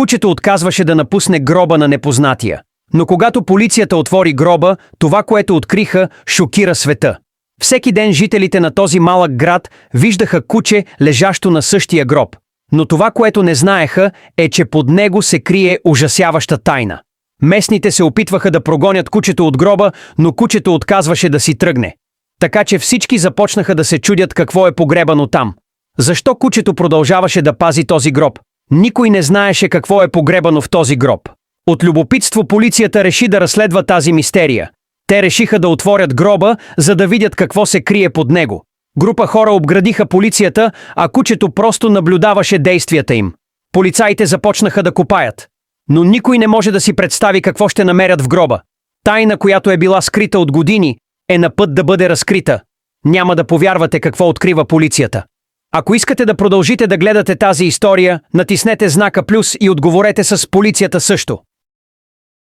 Кучето отказваше да напусне гроба на непознатия. Но когато полицията отвори гроба, това, което откриха, шокира света. Всеки ден жителите на този малък град виждаха куче, лежащо на същия гроб. Но това, което не знаеха, е, че под него се крие ужасяваща тайна. Местните се опитваха да прогонят кучето от гроба, но кучето отказваше да си тръгне. Така че всички започнаха да се чудят какво е погребано там. Защо кучето продължаваше да пази този гроб? Никой не знаеше какво е погребано в този гроб. От любопитство полицията реши да разследва тази мистерия. Те решиха да отворят гроба, за да видят какво се крие под него. Група хора обградиха полицията, а кучето просто наблюдаваше действията им. Полицаите започнаха да копаят. Но никой не може да си представи какво ще намерят в гроба. Тайна, която е била скрита от години, е на път да бъде разкрита. Няма да повярвате какво открива полицията. Ако искате да продължите да гледате тази история, натиснете знака плюс и отговорете с полицията също.